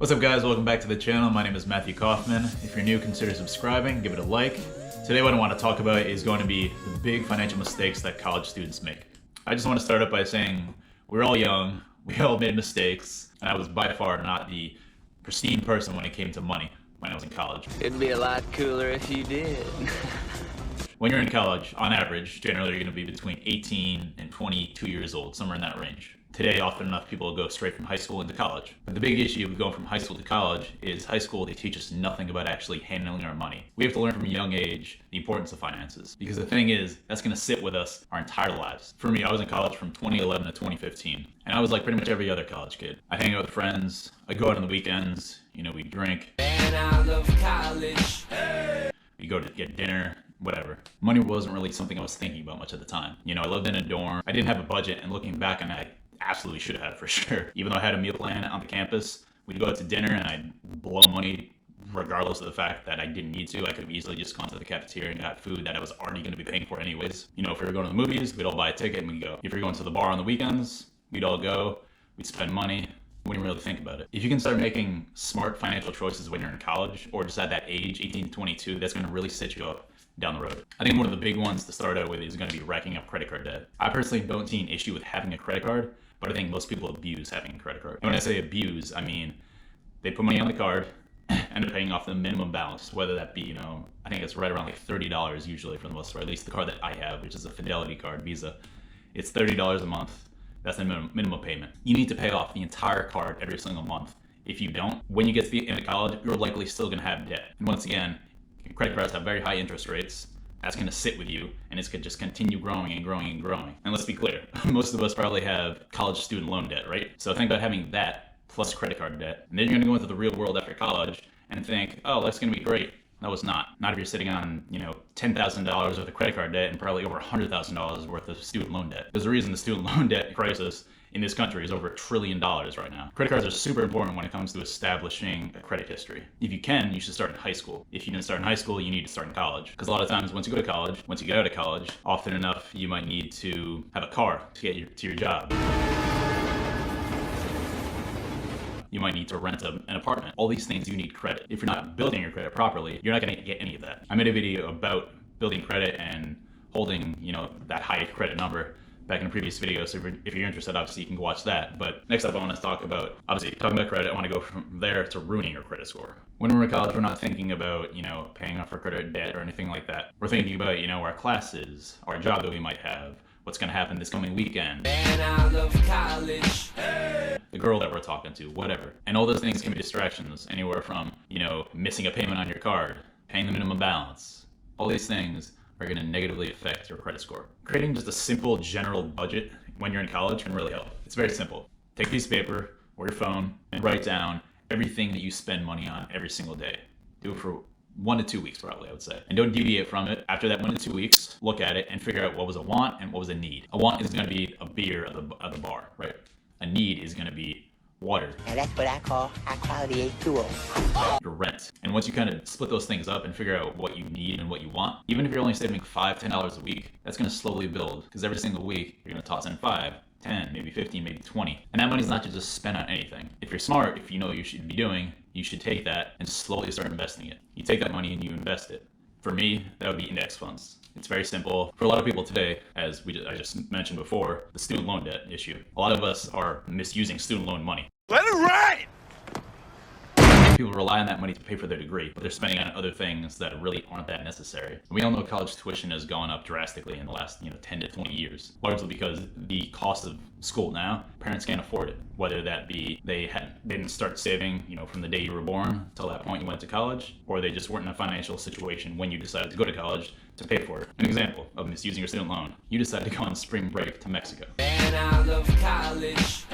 What's up guys, welcome back to the channel. My name is Matthew Kaufman. If you're new, consider subscribing, give it a like. Today what I want to talk about is going to be the big financial mistakes that college students make. I just want to start up by saying we're all young, we all made mistakes, and I was by far not the pristine person when it came to money when I was in college. It'd be a lot cooler if you did. When you're in college, on average, generally you're going to be between 18 and 22 years old, somewhere in that range. Today, often enough, people go straight from high school into college. But the big issue with going from high school to college is high school, they teach us nothing about actually handling our money. We have to learn from a young age the importance of finances. Because the thing is, that's going to sit with us our entire lives. For me, I was in college from 2011 to 2015. And I was like pretty much every other college kid. I hang out with friends, I go out on the weekends, we drink. Man, I love college. We go to get dinner. Whatever. Money wasn't really something I was thinking about much at the time. I lived in a dorm. I didn't have a budget, and looking back on it, I absolutely should have for sure. Even though I had a meal plan on the campus, we'd go out to dinner and I'd blow money regardless of the fact that I didn't need to. I could have easily just gone to the cafeteria and got food that I was already going to be paying for anyways. If we were going to the movies, we'd all buy a ticket and we'd go. If we were going to the bar on the weekends, we'd all go. We'd spend money. We wouldn't really think about it. If you can start making smart financial choices when you're in college or just at that age, 18 to 22, that's going to really set you up down the road. I think one of the big ones to start out with is going to be racking up credit card debt. I personally don't see an issue with having a credit card, but I think most people abuse having a credit card. And when I say abuse, I mean they put money on the card, end up paying off the minimum balance, whether that be, I think it's right around like $30 usually for the most part, at least the card that I have, which is a Fidelity card, Visa. It's $30 a month. That's the minimum payment. You need to pay off the entire card every single month. If you don't, when you get to the end of college, you're likely still going to have debt. And once again, credit cards have very high interest rates. That's going to sit with you, and it's going to just continue growing and growing and growing. And let's be clear, most of us probably have college student loan debt, right? So think about having that plus credit card debt, and then you're going to go into the real world after college and think, oh, that's going to be great. No, it's not. Not if you're sitting on, $10,000 worth of credit card debt and probably over $100,000 worth of student loan debt. There's a reason the student loan debt crisis in this country is over $1 trillion right now. Credit cards are super important when it comes to establishing a credit history. If you can, you should start in high school. If you didn't start in high school, you need to start in college. Because a lot of times, once you go to college, once you get out of college, often enough, you might need to have a car to get to your job. You might need to rent an apartment. All these things you need credit. If you're not building your credit properly, you're not going to get any of that. I made a video about building credit and holding, that high credit number back in a previous video. So if you're interested, obviously you can go watch that. But next up, I want to talk about, talking about credit, I want to go from there to ruining your credit score. When we're in college, we're not thinking about, paying off our credit debt or anything like that. We're thinking about, our classes, our job that we might have, what's going to happen this coming weekend. Man, I love college. The girl that we're talking to, whatever. And all those things can be distractions, anywhere from, missing a payment on your card, paying the minimum balance. All these things are going to negatively affect your credit score. Creating just a simple general budget when you're in college can really help. It's very simple. Take a piece of paper or your phone and write down everything that you spend money on every single day. Do it for 1 to 2 weeks probably, I would say. And don't deviate from it. After that 1 to 2 weeks, look at it and figure out what was a want and what was a need. A want is going to be a beer at the bar, right? A need is going to be water. And that's what I call high quality H2O. Your rent. And once you kind of split those things up and figure out what you need and what you want, even if you're only saving $5, $10 a week, that's going to slowly build. Because every single week, you're going to toss in 5, 10, maybe 15, maybe 20. And that money's not to just spend on anything. If you're smart, if you know what you should be doing, you should take that and slowly start investing it. You take that money and you invest it. For me, that would be index funds. It's very simple. For a lot of people today, as I just mentioned before, the student loan debt issue. A lot of us are misusing student loan money. Let it ride! People rely on that money to pay for their degree, but they're spending on other things that really aren't that necessary. We all know college tuition has gone up drastically in the last 10 to 20 years, largely because the cost of school now, parents can't afford it. Whether that be they didn't start saving, from the day you were born till that point you went to college, or they just weren't in a financial situation when you decided to go to college to pay for it. An example of misusing your student loan: you decided to go on spring break to Mexico. Man, I love college.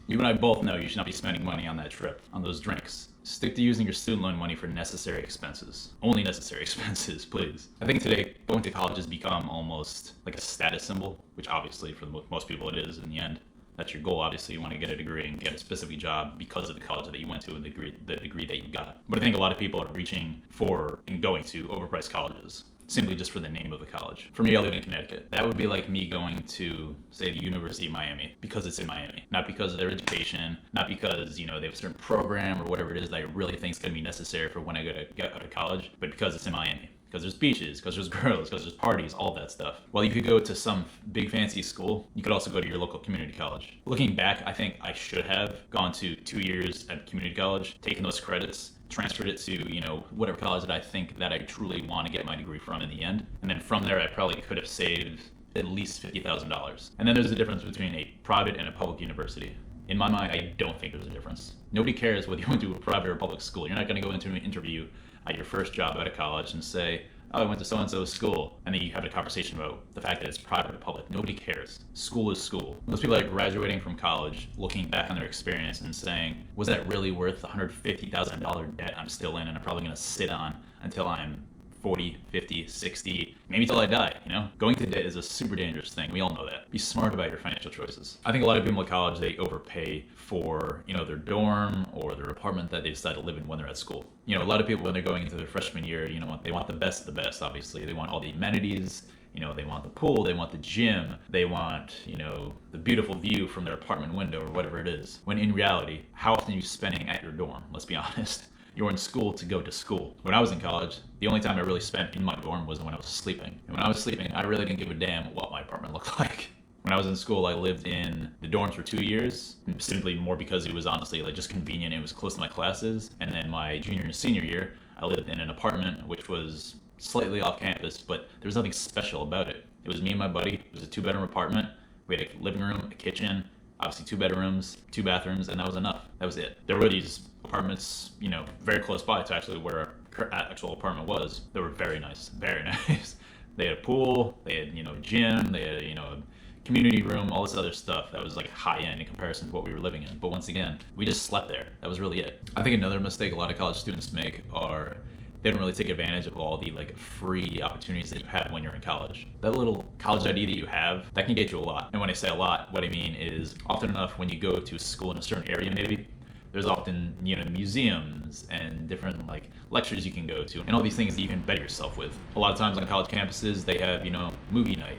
You and I both know you should not be spending money on that trip, on those drinks. Stick to using your student loan money for necessary expenses. Only necessary expenses, please. I think today, going to college has become almost like a status symbol, which obviously for most people it is in the end. That's your goal. Obviously, you want to get a degree and get a specific job because of the college that you went to and the degree that you got. But I think a lot of people are reaching for and going to overpriced colleges. simply just for the name of the college. For me, I live in Connecticut. That would be like me going to, say, the University of Miami because it's in Miami. Not because of their education, not because, you know, they have a certain program or whatever it is that I really think is going to be necessary for when I get out of college, but because it's in Miami. Because there's beaches, because there's girls, because there's parties, all that stuff. While you could go to some big fancy school, you could also go to your local community college. Looking back, I think I should have gone to 2 years at community college, taken those credits, transferred it to, you know, whatever college that I think that I truly want to get my degree from in the end. And then from there, I probably could have saved at least $50,000. And then there's a difference between a private and a public university. In my mind, I don't think there's a difference. Nobody cares whether you went to a private or public school. You're not going to go into an interview at your first job out of college and say, oh, I went to so-and-so's school, and then you have a conversation about the fact that it's private or public. Nobody cares. School is school. Most people are graduating from college, looking back on their experience and saying, was that really worth the $150,000 debt I'm still in and I'm probably going to sit on until I'm 40, 50, 60, maybe till I die, you know? Going to debt is a super dangerous thing. We all know that. Be smart about your financial choices. I think a lot of people in college, they overpay for, you know, their dorm or their apartment that they decide to live in when they're at school. You know, a lot of people when they're going into their freshman year, you know, they want the best of the best, obviously. They want all the amenities, you know, they want the pool, they want the gym, they want, you know, the beautiful view from their apartment window or whatever it is. When in reality, how often are you spending at your dorm? Let's be honest. You're in school to go to school. When I was in college, the only time I really spent in my dorm was when I was sleeping. And when I was sleeping, I really didn't give a damn what my apartment looked like. When I was in school, I lived in the dorms for 2 years, simply more because it was honestly like just convenient. It was close to my classes. And then my junior and senior year, I lived in an apartment which was slightly off campus, but there was nothing special about it. It was me and my buddy. It was a 2-bedroom apartment. We had a living room, a kitchen, obviously 2 bedrooms, 2 bathrooms, and that was enough. That was it. There were these apartments, you know, very close by to actually where our actual apartment was. They were very nice, very nice. They had a pool, they had, you know, a gym, they had, you know, a community room, all this other stuff that was like high end in comparison to what we were living in. But once again, we just slept there. That was really it. I think another mistake a lot of college students make are they don't really take advantage of all the like free opportunities that you have when you're in college. That little college ID that you have, that can get you a lot. And when I say a lot, what I mean is often enough when you go to school in a certain area maybe, there's often, you know, museums and different like lectures you can go to and all these things that you can better yourself with. A lot of times on college campuses, they have, you know, movie night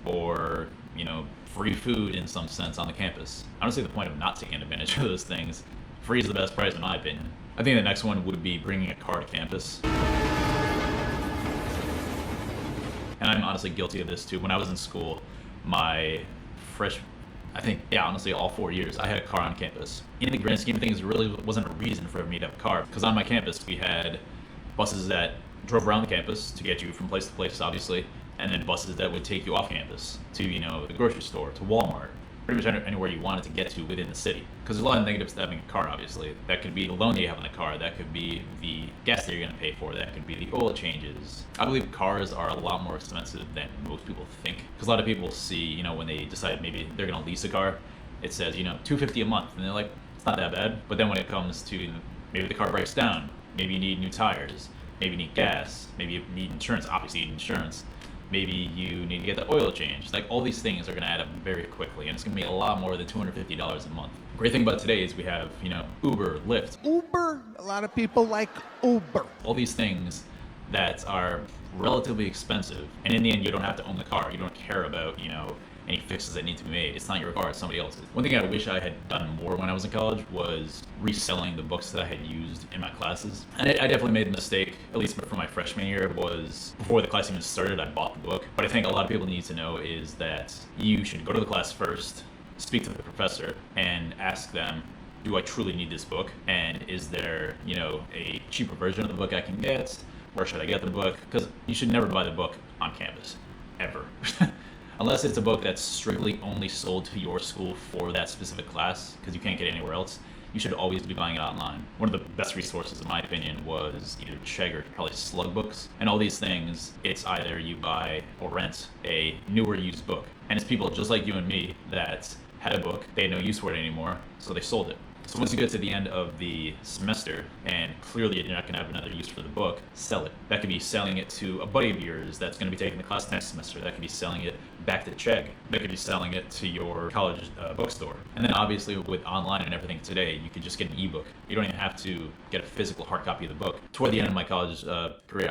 or, you know, free food in some sense on the campus. I don't see the point of not taking advantage of those things. Free is the best price in my opinion. I think the next one would be bringing a car to campus. And I'm honestly guilty of this too. When I was in school, my honestly all 4 years, I had a car on campus. In the grand scheme of things, there really wasn't a reason for me to have a car because on my campus, we had buses that drove around the campus to get you from place to place, obviously, and then buses that would take you off campus to, you know, the grocery store, to Walmart, pretty much anywhere you wanted to get to within the city. Because there's a lot of negatives to having a car, obviously. That could be the loan that you have on the car, that could be the gas that you're going to pay for, that could be the oil changes. I believe cars are a lot more expensive than most people think. Because a lot of people see, you know, when they decide maybe they're going to lease a car, it says, you know, $250 a month, and they're like, it's not that bad. But then when it comes to maybe the car breaks down, maybe you need new tires, maybe you need gas, maybe you need insurance, obviously you need insurance. Maybe you need to get the oil changed. Like all these things are going to add up very quickly, and it's going to be a lot more than $250 a month. Great thing about today is we have, you know, Uber, Lyft. Uber, a lot of people like Uber. All these things that are relatively expensive, and in the end, you don't have to own the car. You don't care about, you know, any fixes that need to be made. It's not your car, it's somebody else's. One thing I wish I had done more when I was in college was reselling the books that I had used in my classes. And I definitely made the mistake, at least for my freshman year, was before the class even started, I bought the book. But I think a lot of people need to know is that you should go to the class first, speak to the professor, and ask them, do I truly need this book? And is there, you know, a cheaper version of the book I can get? Where should I get the book? Because you should never buy the book on campus, ever. Unless it's a book that's strictly only sold to your school for that specific class, because you can't get it anywhere else, you should always be buying it online. One of the best resources, in my opinion, was either Chegg or probably Slug Books. And all these things, it's either you buy or rent a newer used book. And it's people just like you and me that had a book, they had no use for it anymore, so they sold it. So once you get to the end of the semester, and clearly you're not going to have another use for the book, sell it. That could be selling it to a buddy of yours that's going to be taking the class next semester. That could be selling it back the check, they could be selling it to your college bookstore. And then obviously with online and everything today, you could just get an ebook. You don't even have to get a physical hard copy of the book. Toward the end of my college career,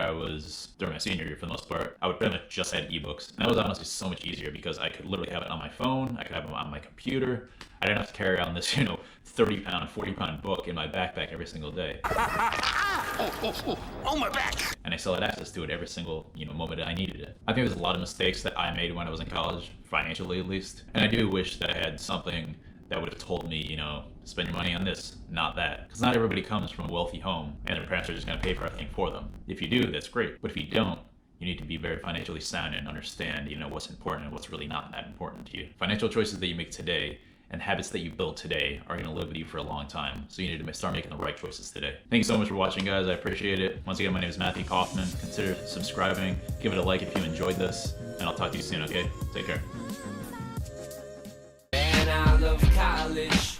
during my senior year for the most part, I would pretty much just had ebooks. And that was honestly so much easier because I could literally have it on my phone, I could have it on my computer. I didn't have to carry on this, 30-pound, 40-pound book in my backpack every single day. Oh, my back! And I still had access to it every single, moment that I needed it. I think there's a lot of mistakes that I made when I was in college, financially at least. And I do wish that I had something that would have told me, spend your money on this, not that. Because not everybody comes from a wealthy home and their parents are just going to pay for everything for them. If you do, that's great. But if you don't, you need to be very financially sound and understand, what's important and what's really not that important to you. Financial choices that you make today and habits that you build today are going to live with you for a long time. So you need to start making the right choices today. Thank you so much for watching, guys. I appreciate it. Once again, my name is Matthew Kaufman. Consider subscribing. Give it a like if you enjoyed this. And I'll talk to you soon, okay? Take care. Man, I love college.